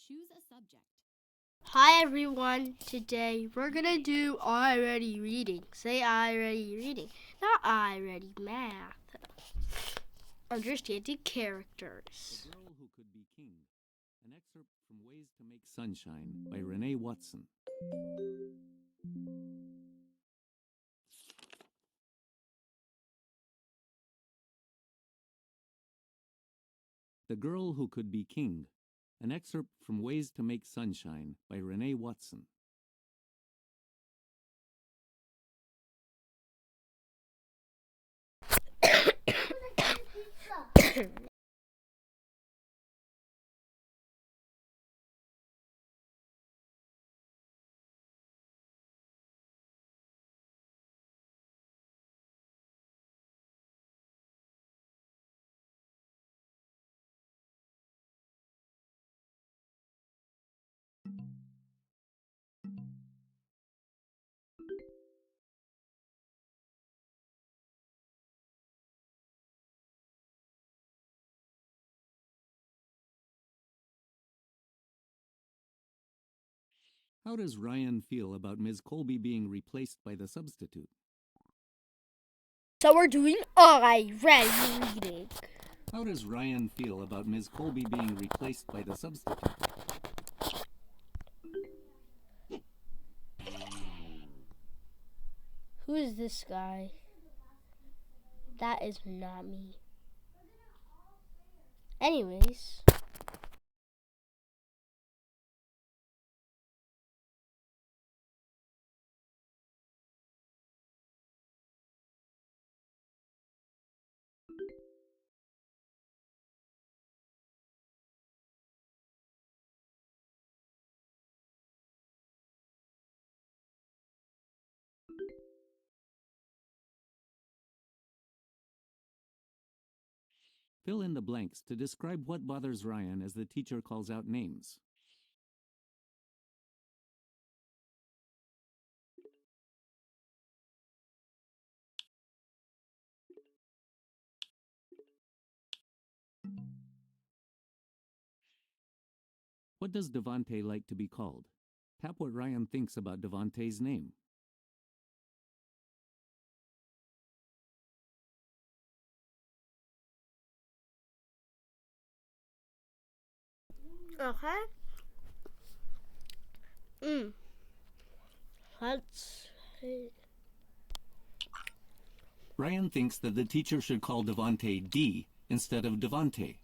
Choose a subject. Hi everyone, today we're gonna do I Ready Reading. Say I Ready Reading, not I Ready Math. Understanding characters. The Girl Who Could Be King. An excerpt from Ways to Make Sunshine by Renee Watson. The Girl Who Could Be King. An excerpt from Ways to Make Sunshine by Renee Watson. How does Ryan feel about Ms. Colby being replaced by the substitute? So we're doing I Ready Reading. How does Ryan feel about Ms. Colby being replaced by the substitute? Who is this guy? That is not me. Anyways. Fill in the blanks to describe what bothers Ryan as the teacher calls out names. What does Devante like to be called? Tap what Ryan thinks about Devante's name. Okay. Let's see. Ryan thinks that the teacher should call Devante D instead of Devante.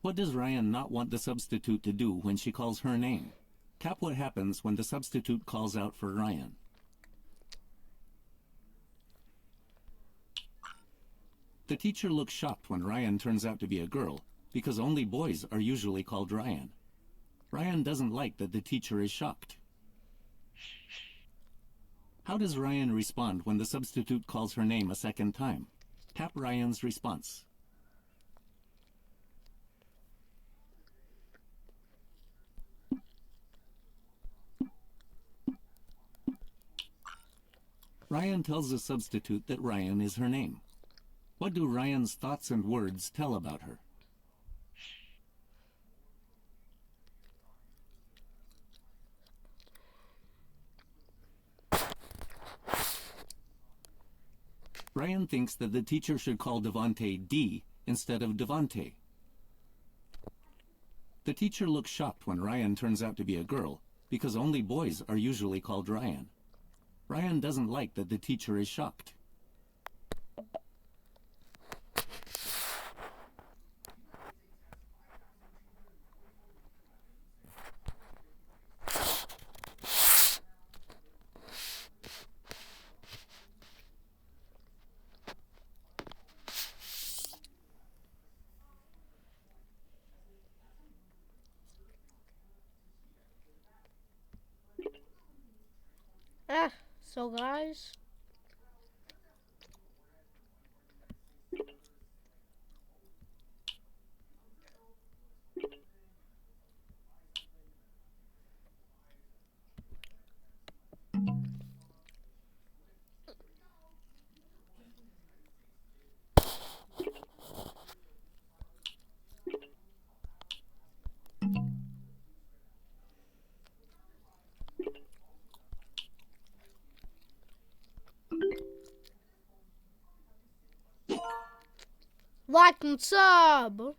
What does Ryan not want the substitute to do when she calls her name? Tap what happens when the substitute calls out for Ryan. The teacher looks shocked when Ryan turns out to be a girl, because only boys are usually called Ryan. Ryan doesn't like that the teacher is shocked. How does Ryan respond when the substitute calls her name a second time? Tap Ryan's response. Ryan tells the substitute that Ryan is her name. What do Ryan's thoughts and words tell about her? Ryan thinks that the teacher should call Devante D instead of Devante. The teacher looks shocked when Ryan turns out to be a girl, because only boys are usually called Ryan. Ryan doesn't like that the teacher is shocked. So guys, Like and sub.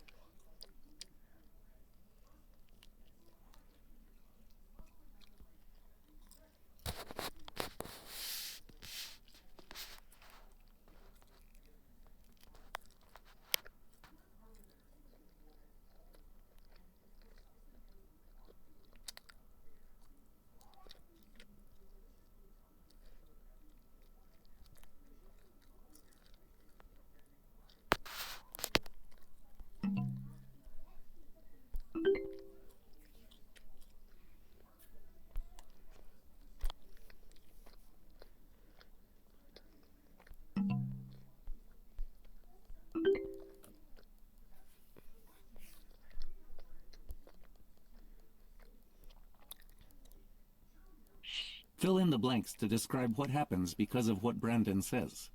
Fill in the blanks to describe what happens because of what Brandon says.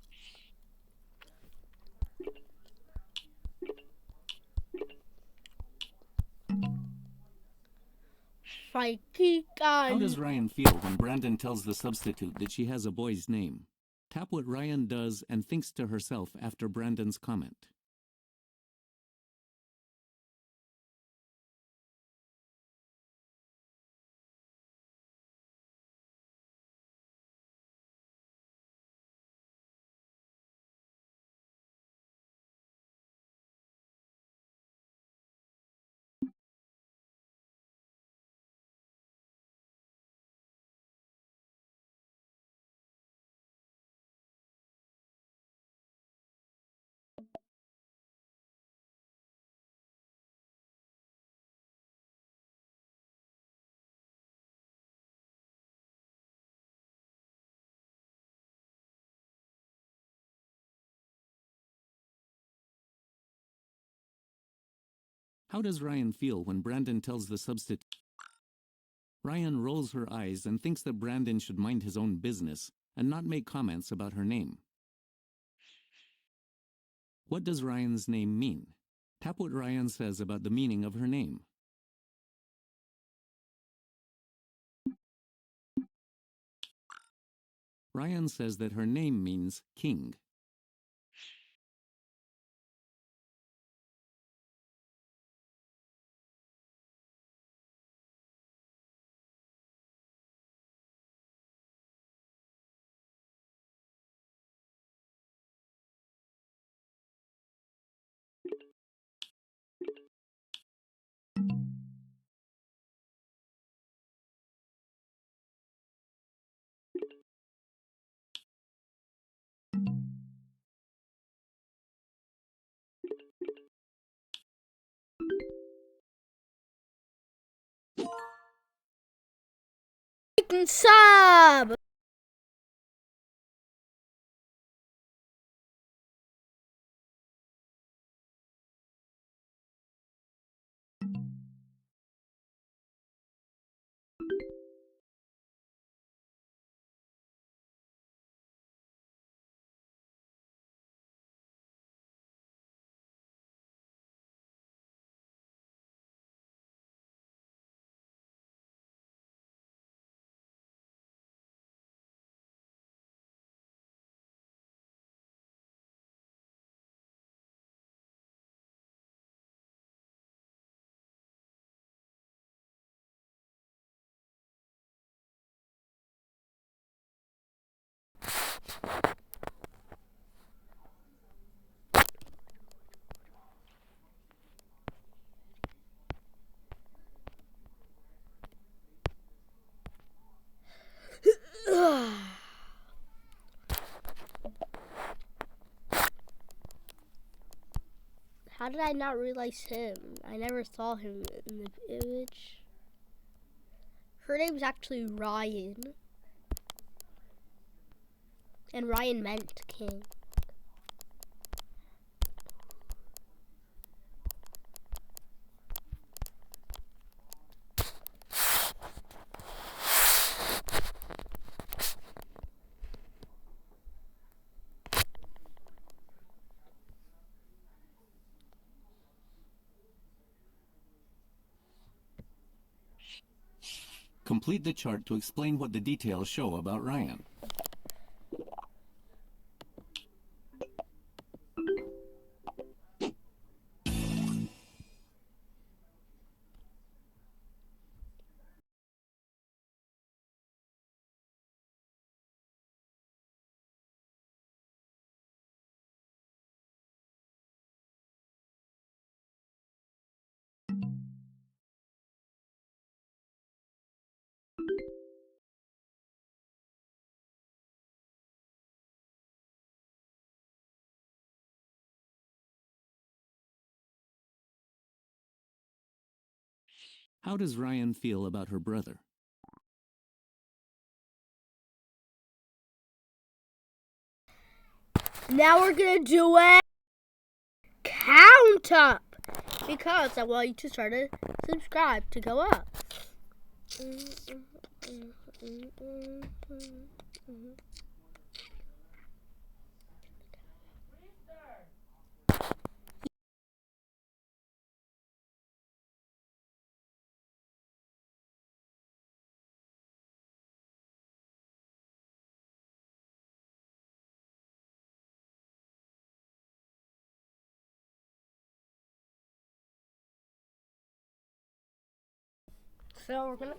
How does Ryan feel when Brandon tells the substitute that she has a boy's name? Tap what Ryan does and thinks to herself after Brandon's comment. How does Ryan feel when Brandon tells the substitute? Ryan rolls her eyes and thinks that Brandon should mind his own business and not make comments about her name. What does Ryan's name mean? Tap what Ryan says about the meaning of her name. Ryan says that her name means king. Like and sub. How did I not realize him? I never saw him in the image. Her name's actually Ryan. And Ryan meant king. Complete the chart to explain what the details show about Ryan. How does Ryan feel about her brother? Now we're gonna do a count up because I want you to start to subscribe to go up. So we're gonna.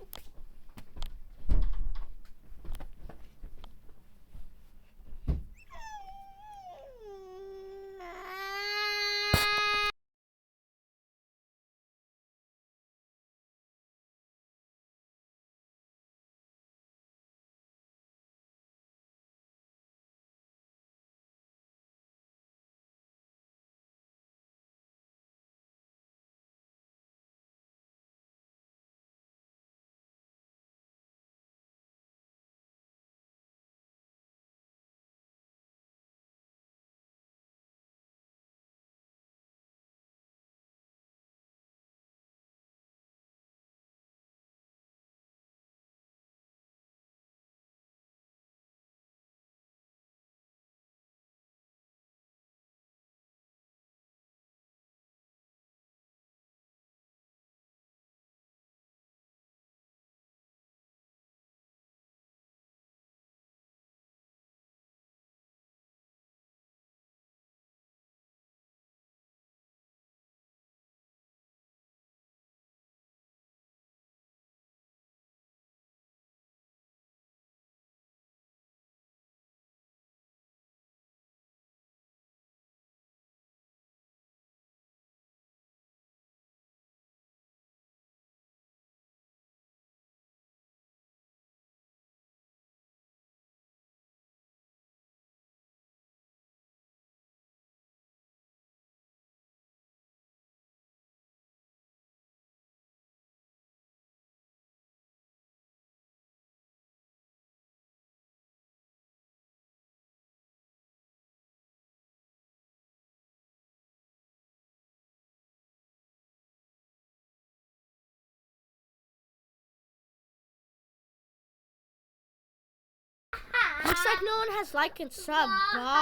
Looks like no one has liked and sub. Bye.